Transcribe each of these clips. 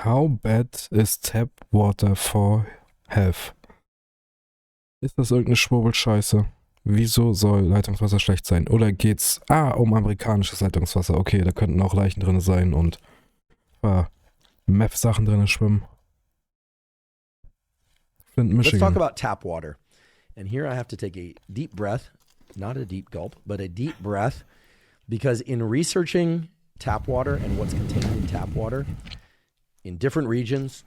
How bad is tap water for health? Ist das irgendeine Schwurbelscheiße? Wieso soll Leitungswasser schlecht sein? Oder geht's um amerikanisches Leitungswasser? Okay, da könnten auch Leichen drin sein und Meth-Sachen drin schwimmen. Flint, Michigan. Let's talk about tap water. And here I have to take a deep breath, not a deep gulp, but a deep breath, because in researching tap water and what's contained in tap water in different regions,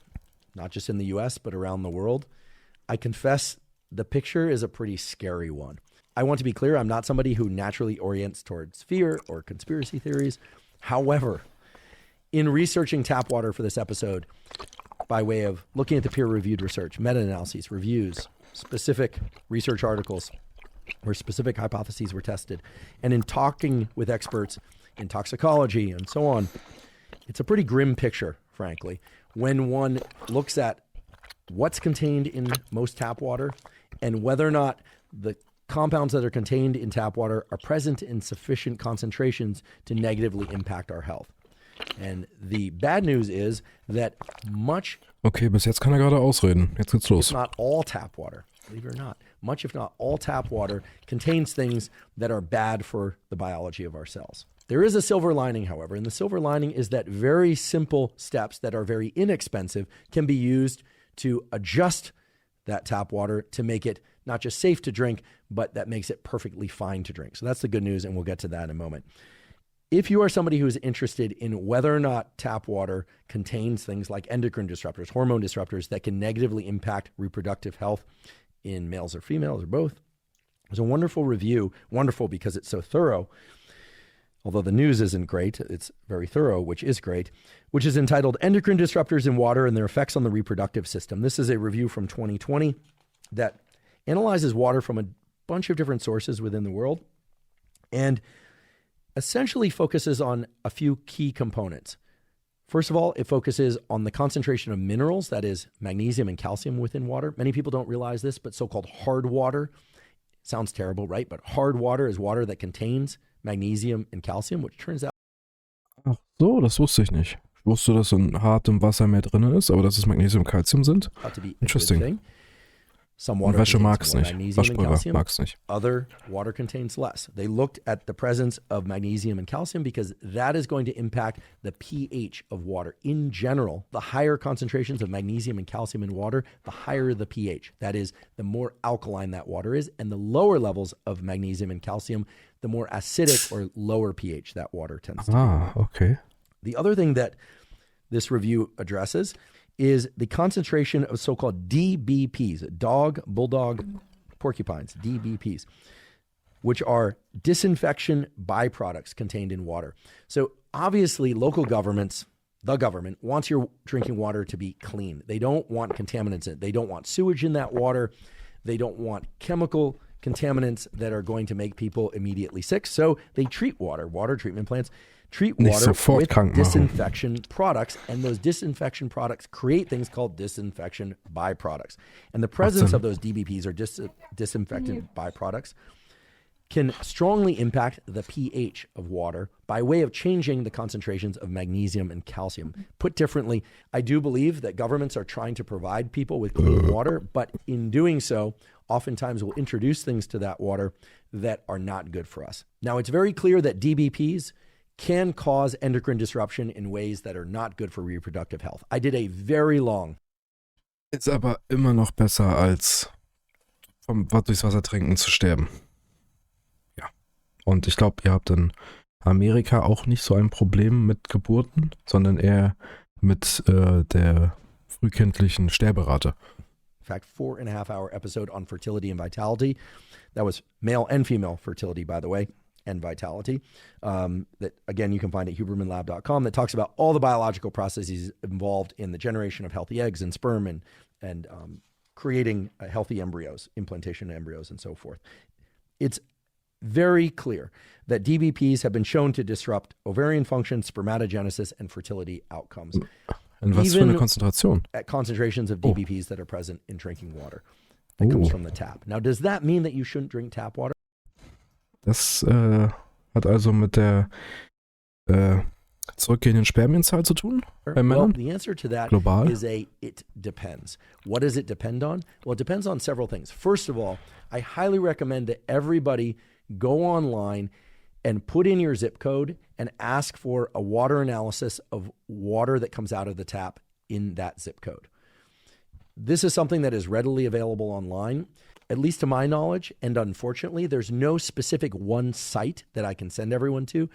not just in the US, but around the world, I confess the picture is a pretty scary one. I want to be clear, I'm not somebody who naturally orients towards fear or conspiracy theories. However, in researching tap water for this episode, by way of looking at the peer-reviewed research, meta-analyses, reviews, specific research articles where specific hypotheses were tested, and in talking with experts in toxicology and so on, it's a pretty grim picture, frankly, when one looks at what's contained in most tap water and whether or not the compounds that are contained in tap water are present in sufficient concentrations to negatively impact our health. And the bad news is that much... Okay, bis jetzt kann er gerade ausreden. Jetzt geht's los. If not all tap water, believe it or not, much if not all tap water contains things that are bad for the biology of our cells. There is a silver lining, however, and the silver lining is that very simple steps that are very inexpensive can be used to adjust that tap water to make it not just safe to drink, but that makes it perfectly fine to drink. So that's the good news, and we'll get to that in a moment. If you are somebody who is interested in whether or not tap water contains things like endocrine disruptors, hormone disruptors that can negatively impact reproductive health in males or females or both, there's a wonderful review, wonderful because it's so thorough, although the news isn't great, it's very thorough, which is great, which is entitled Endocrine Disruptors in Water and Their Effects on the Reproductive System. This is a review from 2020 that analyzes water from a bunch of different sources within the world and essentially focuses on a few key components. First of all, it focuses on the concentration of minerals, that is magnesium and calcium within water. Many people don't realize this, but so-called hard water, sounds terrible, right? But hard water is water that contains magnesium and calcium, which turns out... Ach so, das wusste ich nicht. Ich wusste, dass in hartem Wasser mehr drin ist, aber dass es Magnesium und Calcium sind. Interesting. Some water Wäsche contains mag's more nicht. magnesium and Waschpulver calcium. mag's nicht. Other water contains less. They looked at the presence of magnesium and calcium because that is going to impact the pH of water. In general, the higher concentrations of magnesium and calcium in water, the higher the pH. That is, the more alkaline that water is, and the lower levels of magnesium and calcium, the more acidic or lower pH that water tends to be. Okay. The other thing that this review addresses is the concentration of so-called DBPs, dog, bulldog, porcupines, DBPs, which are disinfection byproducts contained in water. So obviously local governments, the government, wants your drinking water to be clean. They don't want contaminants in it. They don't want sewage in that water. They don't want chemical contaminants that are going to make people immediately sick. So they treat water treatment plants, treat water with disinfection products, and those disinfection products create things called disinfection byproducts. And the presence of those DBPs or disinfectant byproducts can strongly impact the pH of water by way of changing the concentrations of magnesium and calcium. Put differently, I do believe that governments are trying to provide people with clean water, but in doing so, oftentimes will introduce things to that water that are not good for us. Now, it's very clear that DBPs can cause endocrine disruption in ways that are not good for reproductive health. I did a very long... Ist aber immer noch besser, als durchs Wasser trinken zu sterben. Ja. Und ich glaube, ihr habt in Amerika auch nicht so ein Problem mit Geburten, sondern eher mit der frühkindlichen Sterberate. In fact, 4.5-hour episode on fertility and vitality. That was male and female fertility, by the way, and vitality. That, again, you can find at hubermanlab.com, that talks about all the biological processes involved in the generation of healthy eggs and sperm and creating healthy embryos, implantation embryos, and so forth. It's very clear that DBPs have been shown to disrupt ovarian function, spermatogenesis, and fertility outcomes. In was für eine Konzentration? At concentrations of DBPs that are present in drinking water that comes from the tap. Now, does that mean that you shouldn't drink tap water? Das hat also mit der zurückgehenden Spermienzahl zu tun bei Well, Männern? the answer to that Global? is it depends. What does it depend on? Well, it depends on several things. First of all, I highly recommend that everybody go online and put in your zip code and ask for a water analysis of water that comes out of the tap in that zip code. This is something that is readily available online, at least to my knowledge, and unfortunately, there's no specific one site that I can send everyone to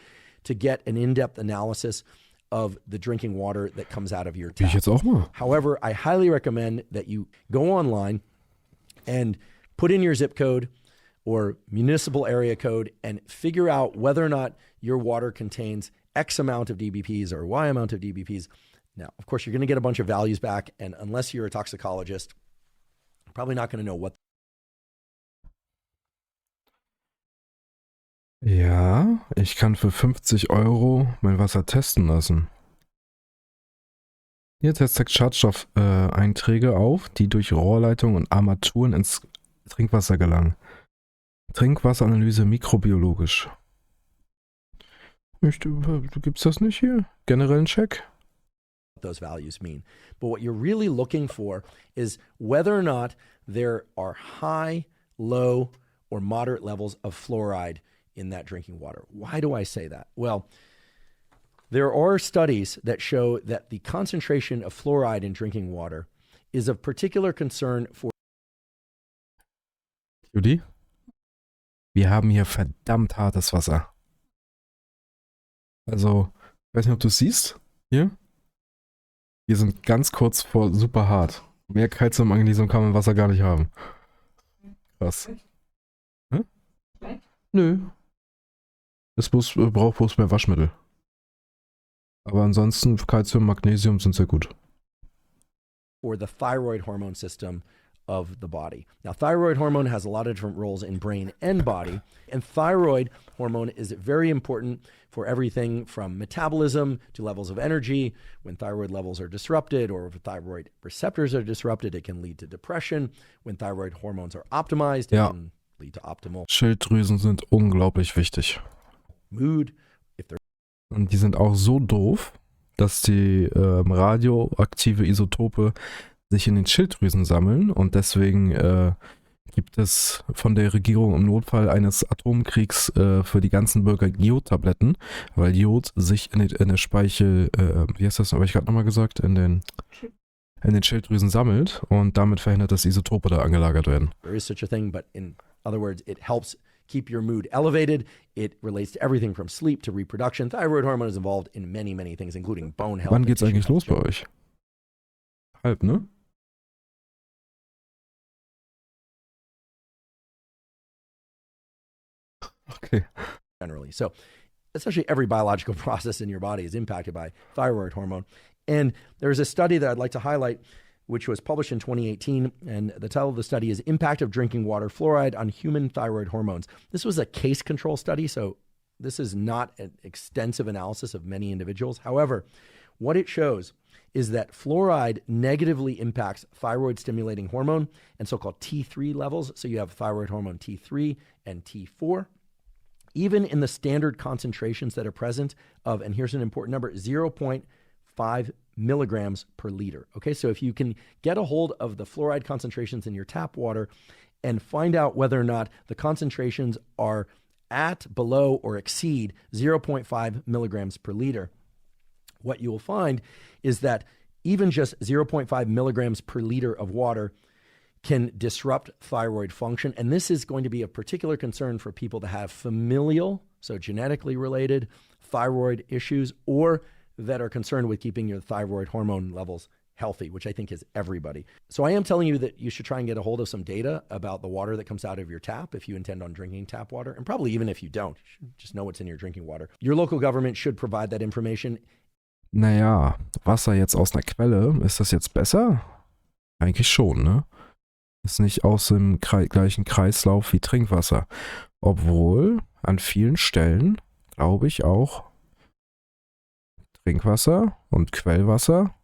get an in-depth analysis of the drinking water that comes out of your Ich tap. jetzt auch mal. However, I highly recommend that you go online and put in your zip code or municipal area code and figure out whether or not your water contains X amount of dBPs or Y amount of dBPs. Now, of course, you're going to get a bunch of values back, and unless you're a toxicologist, you're probably not going to know what. Ja, ich kann für 50 € mein Wasser testen lassen. Jetzt zeigt Schadstoffeinträge auf, die durch Rohrleitungen und Armaturen ins Trinkwasser gelangen. Trinkwasseranalyse mikrobiologisch. Gibt's das nicht hier? Generellen Check? Those values mean. But what you're really looking for is whether or not there are high, low, or moderate levels of fluoride in that drinking water. Why do I say that? Well, there are studies that show that the concentration of fluoride in drinking water is of particular concern for. Judy? Wir haben hier verdammt hartes Wasser. Also, ich weiß nicht, ob du es siehst. Hier. Wir sind ganz kurz vor super hart. Mehr Calcium, Magnesium kann man im Wasser gar nicht haben. Krass. Hä? Nö. Braucht bloß mehr Waschmittel. Aber ansonsten Calcium, Magnesium sind sehr gut. Or the thyroid hormone system of the body. Now, thyroid hormone has a lot of different roles in brain and body, and thyroid hormone is very important for everything from metabolism to levels of energy. When thyroid levels are disrupted or if thyroid receptors are disrupted, it can lead to depression. When thyroid hormones are optimized, it can lead to optimal Schilddrüsen sind unglaublich wichtig. mood. Und die sind auch so doof, dass die radioaktive Isotope sich in den Schilddrüsen sammeln und deswegen gibt es von der Regierung im Notfall eines Atomkriegs für die ganzen Bürger Jodtabletten, weil Jod sich in der Speichel, wie heißt das, habe ich gerade nochmal gesagt, in den Schilddrüsen sammelt und damit verhindert, dass Isotope da angelagert werden. There is such a thing, but in other words, it helps keep your mood elevated. It relates to everything from sleep to reproduction. Thyroid hormone is involved in many, many things, including bone health. Wann geht's eigentlich los bei euch? Halb, ne? Okay. Generally. So essentially every biological process in your body is impacted by thyroid hormone. And there's a study that I'd like to highlight, which was published in 2018. And the title of the study is Impact of Drinking Water Fluoride on Human Thyroid Hormones. This was a case control study. So this is not an extensive analysis of many individuals. However, what it shows is that fluoride negatively impacts thyroid stimulating hormone and so-called T3 levels. So you have thyroid hormone T3 and T4. Even in the standard concentrations that are present of, and here's an important number, 0.5 milligrams per liter. Okay, so if you can get a hold of the fluoride concentrations in your tap water and find out whether or not the concentrations are at, below, or exceed 0.5 milligrams per liter, what you will find is that even just 0.5 milligrams per liter of water can disrupt thyroid function. And this is going to be a particular concern for people that have familial, so genetically related thyroid issues, or that are concerned with keeping your thyroid hormone levels healthy, which I think is everybody. So I am telling you that you should try and get a hold of some data about the water that comes out of your tap if you intend on drinking tap water. And probably even if you don't, you should just know what's in your drinking water. Your local government should provide that information. Naja, Wasser jetzt aus einer Quelle, ist das jetzt besser? Eigentlich schon, ne? Ist nicht aus dem gleichen Kreislauf wie Trinkwasser. Obwohl an vielen Stellen, glaube ich, auch Trinkwasser und Quellwasser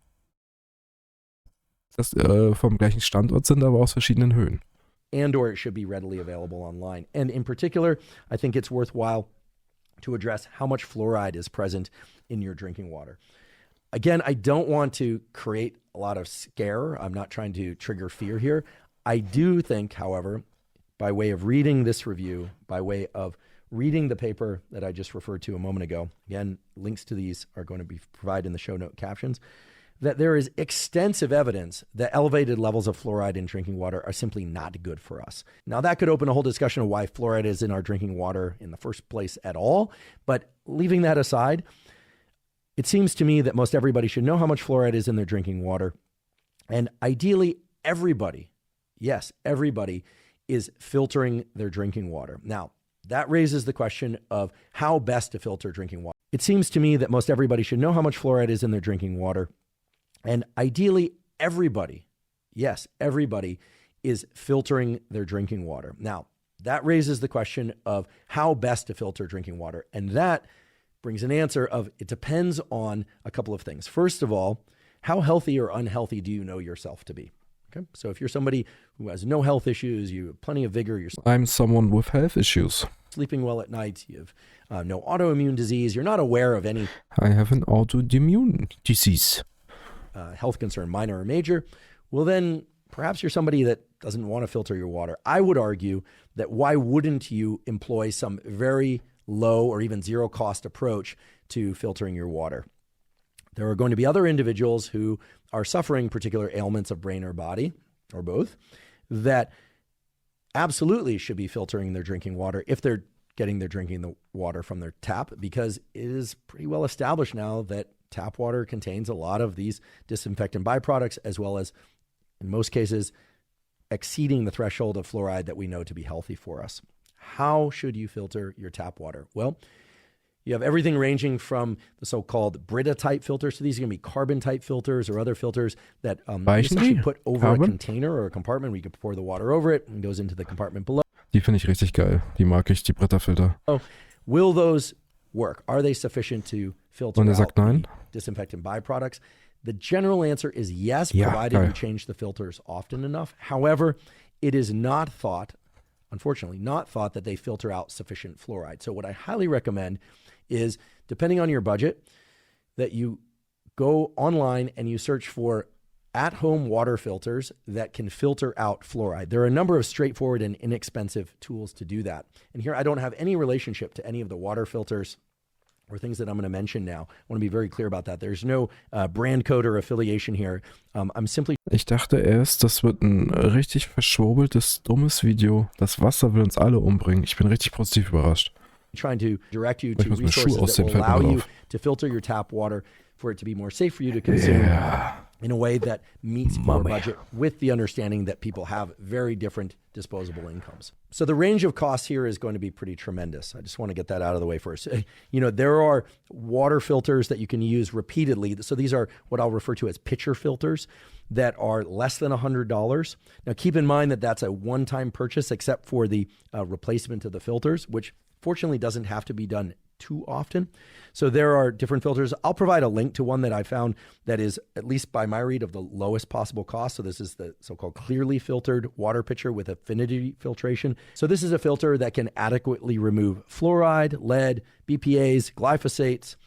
das, vom gleichen Standort sind, aber aus verschiedenen Höhen. And or it should be readily available online. And in particular, I think it's worthwhile to address how much fluoride is present in your drinking water. Again, I don't want to create a lot of scare. I'm not trying to trigger fear here. I do think, however, by way of reading this review, by way of reading the paper that I just referred to a moment ago, again, links to these are going to be provided in the show note captions, that there is extensive evidence that elevated levels of fluoride in drinking water are simply not good for us. Now, that could open a whole discussion of why fluoride is in our drinking water in the first place at all. But leaving that aside, it seems to me that most everybody should know how much fluoride is in their drinking water. And ideally, everybody, yes, everybody is filtering their drinking water. Now, that raises the question of how best to filter drinking water. It seems to me that most everybody should know how much fluoride is in their drinking water. And ideally, everybody, yes, everybody is filtering their drinking water. Now, that raises the question of how best to filter drinking water. And that brings an answer of it depends on a couple of things. First of all, how healthy or unhealthy do you know yourself to be? Okay, so if you're somebody who has no health issues, you have plenty of vigor, I'm someone with health issues. Sleeping well at night, you have no autoimmune disease, you're not aware of any I have an autoimmune disease. Health concern, minor or major, well then perhaps you're somebody that doesn't want to filter your water. I would argue that why wouldn't you employ some very low or even zero cost approach to filtering your water? There are going to be other individuals who are suffering particular ailments of brain or body, or both, that absolutely should be filtering their drinking water if they're getting their drinking the water from their tap, because it is pretty well established now that tap water contains a lot of these disinfectant byproducts, as well as, in most cases, exceeding the threshold of fluoride that we know to be healthy for us. How should you filter your tap water? Well, you have everything ranging from the so-called Brita-type filters. So these are going to be carbon-type filters or other filters that you essentially put over a container or a compartment where you can pour the water over it and goes into the compartment below. Die finde ich richtig geil. Die mag ich, die Brita-Filter. Oh, will those work? Are they sufficient to filter out the disinfectant byproducts? The general answer is yes, provided you change the filters often enough. However, it is not thought, unfortunately, not thought that they filter out sufficient fluoride. So what I highly recommend is, depending on your budget, that you go online and you search for at-home water filters that can filter out fluoride. There are a number of straightforward and inexpensive tools to do that. And here I don't have any relationship to any of the water filters or things that I'm going to mention now. I want to be very clear about that. There's no brand code or affiliation here. I'm simply... Ich dachte erst, das wird ein richtig verschwurbeltes, dummes Video. Das Wasser will uns alle umbringen. Ich bin richtig positiv überrascht. Trying to direct you to resources that will allow you to filter your tap water for it to be more safe for you to consume in a way that meets your budget, with the understanding that people have very different disposable incomes. So the range of costs here is going to be pretty tremendous. I just want to get that out of the way first. You know, there are water filters that you can use repeatedly. So these are what I'll refer to as pitcher filters that are less than $100. Now keep in mind that that's a one-time purchase, except for the replacement of the filters, which fortunately doesn't have to be done too often. So there are different filters. I'll provide a link to one that I found that is, at least by my read, of the lowest possible cost. So this is the so-called clearly filtered water pitcher with affinity filtration. So this is a filter that can adequately remove fluoride, lead, BPAs, glyphosates,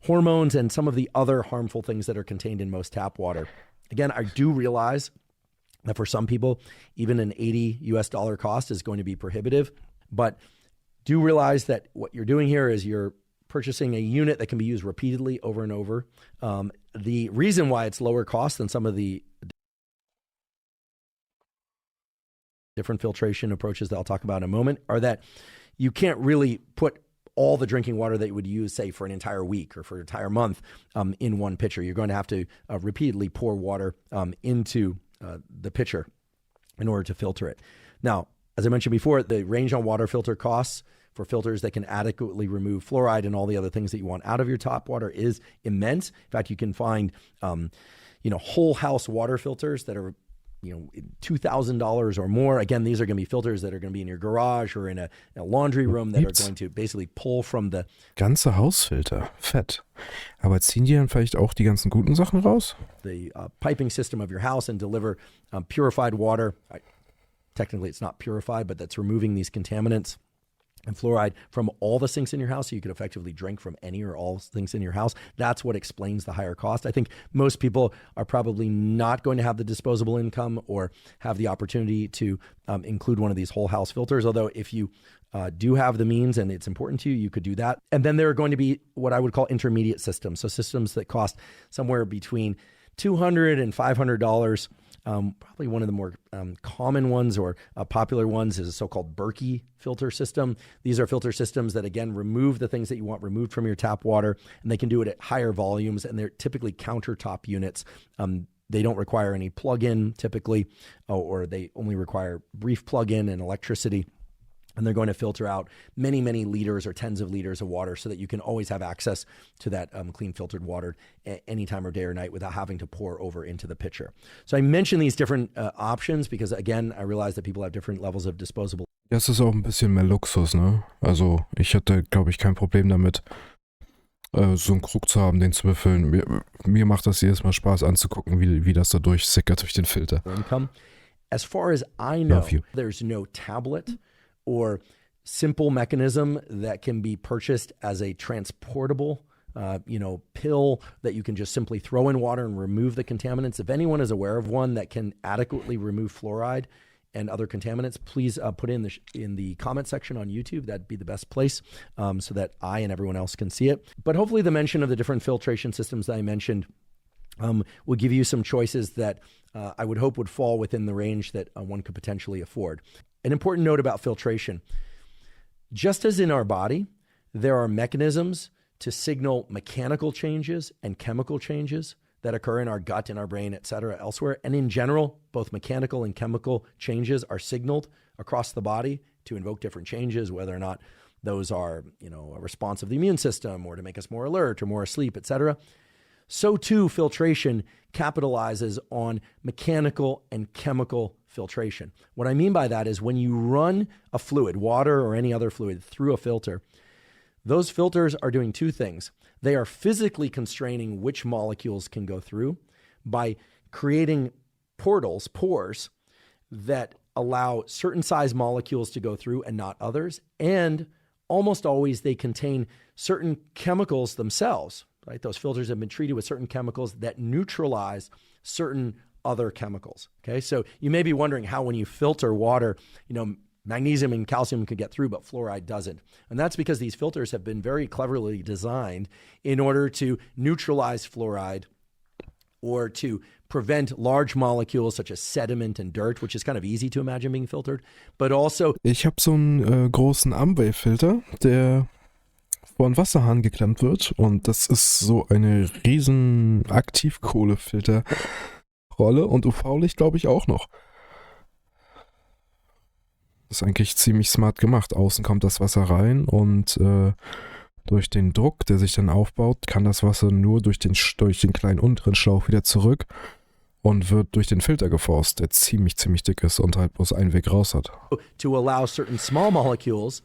hormones, and some of the other harmful things that are contained in most tap water. Again, I do realize that for some people, even an $80 cost is going to be prohibitive, but do realize that what you're doing here is you're purchasing a unit that can be used repeatedly over and over. The reason why it's lower cost than some of the different filtration approaches that I'll talk about in a moment are that you can't really put all the drinking water that you would use, say, for an entire week or for an entire month in one pitcher. You're going to have to repeatedly pour water into the pitcher in order to filter it. Now, as I mentioned before, the range on water filter costs for filters that can adequately remove fluoride and all the other things that you want out of your tap water is immense. In fact, you can find, whole house water filters that are, $2,000 or more. Again, these are going to be filters that are going to be in your garage or in a laundry room that are going to basically pull from the ganze Hausfilter. Fett. Aber ziehen die dann vielleicht auch die ganzen guten Sachen raus? The piping system of your house and deliver purified water. Technically, it's not purified, but that's removing these contaminants and fluoride from all the sinks in your house, so you could effectively drink from any or all sinks in your house. That's what explains the higher cost. I think most people are probably not going to have the disposable income or have the opportunity to include one of these whole house filters, although if you do have the means and it's important to you, you could do that. And then there are going to be what I would call intermediate systems, so systems that cost somewhere between $200 and $500. Probably one of the more common ones or popular ones is a so-called Berkey filter system. These are filter systems that, again, remove the things that you want removed from your tap water, and they can do it at higher volumes, and they're typically countertop units. They don't require any plug-in typically, or they only require brief plug-in and electricity. And they're going to filter out many, many liters or tens of liters of water so that you can always have access to that clean filtered water any time of day or night without having to pour over into the pitcher. So I mention these different options because, again, I realize that people have different levels of disposable. Ja, es ist auch ein bisschen mehr Luxus, ne? Also ich hätte, glaube ich, kein Problem damit, so einen Krug zu haben, den zu befüllen. Mir macht das jedes Mal Spaß anzugucken, wie das da durchsickert durch den Filter. Income. As far as I know, there's no tablet or simple mechanism that can be purchased as a transportable, pill that you can just simply throw in water and remove the contaminants. If anyone is aware of one that can adequately remove fluoride and other contaminants, please put in the comment section on YouTube. That'd be the best place so that I and everyone else can see it. But hopefully the mention of the different filtration systems that I mentioned will give you some choices that I would hope would fall within the range that one could potentially afford. An important note about filtration. Just as in our body, there are mechanisms to signal mechanical changes and chemical changes that occur in our gut, in our brain, et cetera, elsewhere. And in general, both mechanical and chemical changes are signaled across the body to invoke different changes, whether or not those are, a response of the immune system or to make us more alert or more asleep, et cetera. So too, filtration capitalizes on mechanical and chemical filtration. What I mean by that is when you run a fluid, water or any other fluid, through a filter, those filters are doing two things. They are physically constraining which molecules can go through by creating pores, that allow certain size molecules to go through and not others. And almost always they contain certain chemicals themselves. Right? Those filters have been treated with certain chemicals that neutralize certain other chemicals. Okay, so you may be wondering how when you filter water, magnesium and calcium could get through, but fluoride doesn't. And that's because these filters have been very cleverly designed in order to neutralize fluoride or to prevent large molecules such as sediment and dirt, which is kind of easy to imagine being filtered, but also... Ich habe so einen großen Amway-Filter, der vor einen Wasserhahn geklemmt wird, und das ist so eine riesen Aktivkohlefilterrolle und UV-Licht, glaube ich, auch noch. Das ist eigentlich ziemlich smart gemacht. Außen kommt das Wasser rein und durch den Druck, der sich dann aufbaut, kann das Wasser nur durch den kleinen unteren Schlauch wieder zurück und wird durch den Filter geforst, der ziemlich dick ist und halt bloß einen Weg raus hat. To allow certain small molecules,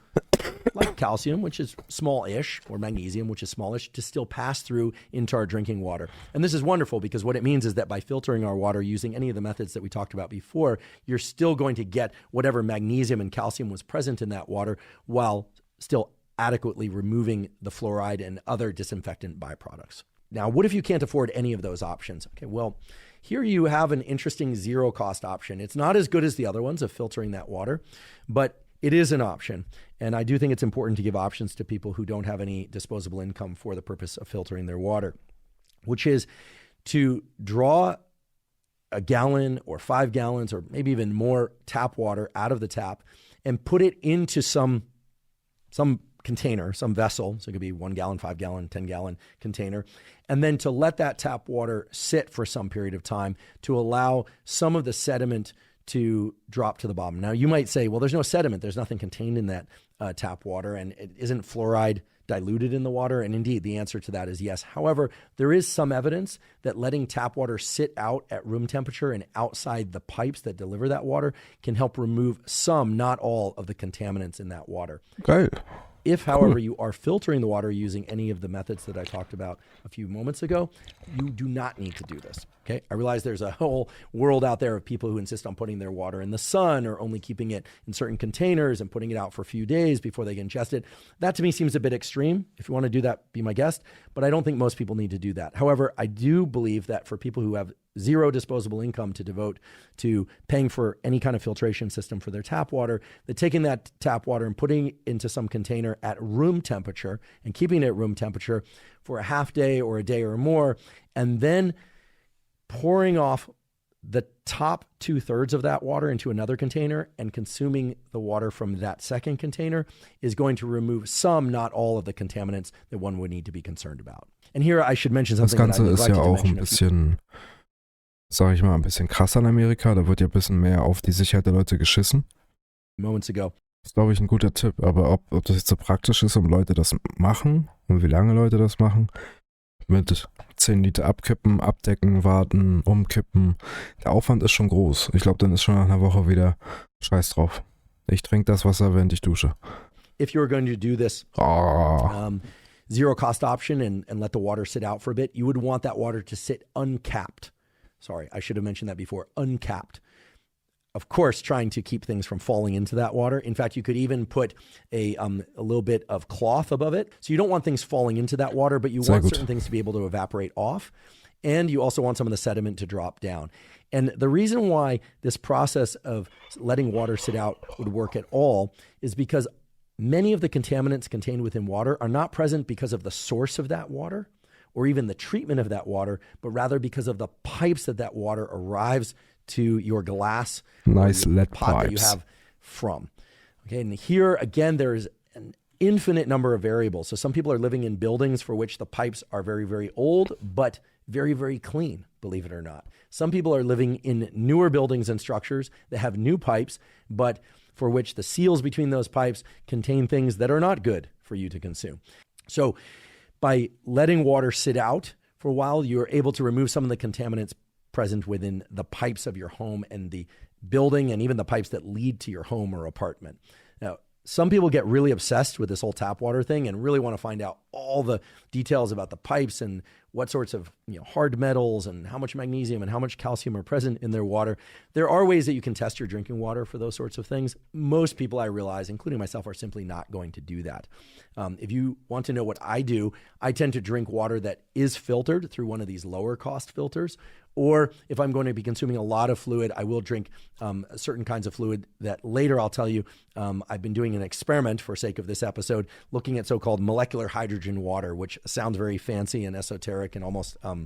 like calcium, which is small-ish, or magnesium, which is smallish, to still pass through into our drinking water. And this is wonderful because what it means is that by filtering our water using any of the methods that we talked about before, you're still going to get whatever magnesium and calcium was present in that water while still adequately removing the fluoride and other disinfectant byproducts. Now, what if you can't afford any of those options? Okay, well, here you have an interesting zero-cost option. It's not as good as the other ones of filtering that water, but it is an option. And I do think it's important to give options to people who don't have any disposable income for the purpose of filtering their water, which is to draw a gallon or 5 gallons or maybe even more tap water out of the tap and put it into some container, some vessel. So it could be 1 gallon, 5 gallon, 10 gallon container. And then to let that tap water sit for some period of time to allow some of the sediment to drop to the bottom. Now you might say, well, there's no sediment. There's nothing contained in that tap water. And isn't fluoride diluted in the water? And indeed, the answer to that is yes. However, there is some evidence that letting tap water sit out at room temperature and outside the pipes that deliver that water can help remove some, not all, of the contaminants in that water. Geil. If, however, you are filtering the water using any of the methods that I talked about a few moments ago, you do not need to do this. Okay, I realize there's a whole world out there of people who insist on putting their water in the sun or only keeping it in certain containers and putting it out for a few days before they get ingested. That to me seems a bit extreme. If you want to do that, be my guest. But I don't think most people need to do that. However, I do believe that for people who have zero disposable income to devote to paying for any kind of filtration system for their tap water, that taking that tap water and putting it into some container at room temperature and keeping it at room temperature for a half day or a day or more, and then pouring off the top 2/3 of that water into another container and consuming the water from that second container is going to remove some, not all, of the contaminants that one would need to be concerned about. And here I should mention Das something Ganze that ist ja auch ein bisschen, sage ich mal, ein bisschen krasser in Amerika. Da wird ja ein bisschen mehr auf die Sicherheit der Leute geschissen. Moments ago. Das ist, glaube ich, ein guter Tipp. Aber ob das jetzt so praktisch ist, um Leute das machen und wie lange Leute das machen, mit 10 Liter abkippen, abdecken, warten, umkippen. Der Aufwand ist schon groß. Ich glaube, dann ist schon nach einer Woche wieder Scheiß drauf. Ich trinke das Wasser, während ich dusche. If you're going to do this zero cost option and let the water sit out for a bit, you would want that water to sit uncapped. Sorry, I should have mentioned that before. Uncapped. Of course, trying to keep things from falling into that water. In fact, you could even put a little bit of cloth above it. So you don't want things falling into that water, but you want certain things to be able to evaporate off. And you also want some of the sediment to drop down. And the reason why this process of letting water sit out would work at all is because many of the contaminants contained within water are not present because of the source of that water or even the treatment of that water, but rather because of the pipes that water arrives to your glass nice lead pot pipes that you have from. Okay, and here again, there's an infinite number of variables. So some people are living in buildings for which the pipes are very, very old, but very, very clean, believe it or not. Some people are living in newer buildings and structures that have new pipes, but for which the seals between those pipes contain things that are not good for you to consume. So by letting water sit out for a while, you're able to remove some of the contaminants present within the pipes of your home and the building and even the pipes that lead to your home or apartment. Now, some people get really obsessed with this whole tap water thing and really want to find out all the details about the pipes and what sorts of hard metals and how much magnesium and how much calcium are present in their water. There are ways that you can test your drinking water for those sorts of things. Most people, I realize, including myself, are simply not going to do that. If you want to know what I do, I tend to drink water that is filtered through one of these lower cost filters. Or if I'm going to be consuming a lot of fluid, I will drink certain kinds of fluid that later I'll tell you. I've been doing an experiment for sake of this episode, looking at so-called molecular hydrogen water, which sounds very fancy and esoteric and almost a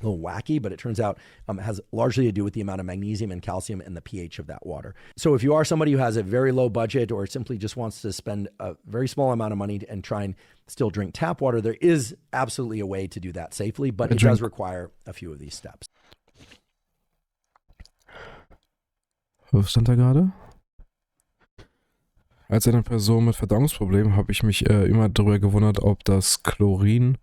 little wacky, but it turns out it has largely to do with the amount of magnesium and calcium and the pH of that water. So if you are somebody who has a very low budget or simply just wants to spend a very small amount of money and try and still drink tap water, there is absolutely a way to do that safely, but it does require a few of these steps. Was stand da gerade? Als eine Person mit Verdauungsproblemen habe ich mich immer darüber gewundert, ob das Chlorin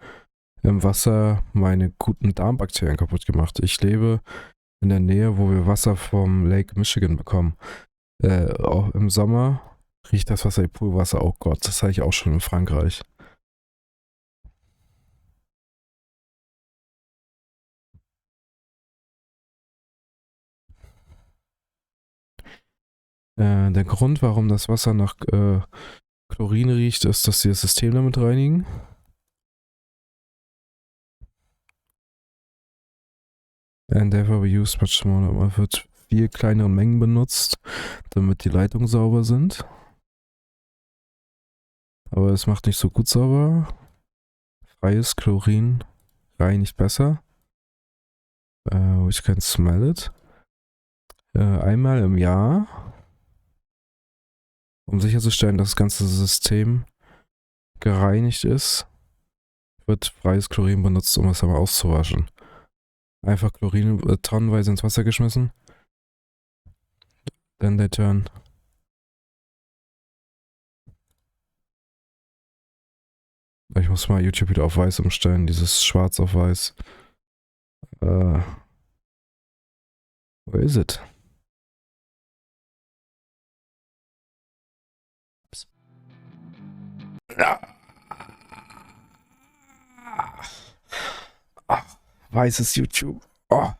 im Wasser meine guten Darmbakterien kaputt gemacht. Ich lebe in der Nähe, wo wir Wasser vom Lake Michigan bekommen. Auch im Sommer riecht das Wasser wie Poolwasser. Oh Gott, das hatte ich auch schon in Frankreich. Der Grund, warum das Wasser nach Chlorin riecht, ist, dass sie das System damit reinigen. And therefore we use much smaller. Man wird viel kleineren Mengen benutzt, damit die Leitungen sauber sind. Aber es macht nicht so gut sauber. Freies Chlorin reinigt besser. Ich can smell it. Einmal im Jahr, um sicherzustellen, dass das ganze System gereinigt ist, wird freies Chlorin benutzt, um es aber auszuwaschen. Einfach Chlorin tonnenweise ins Wasser geschmissen. Then they turn. Ich muss mal YouTube wieder auf weiß umstellen, dieses Schwarz auf weiß. Where is it? Weißes YouTube. Oh.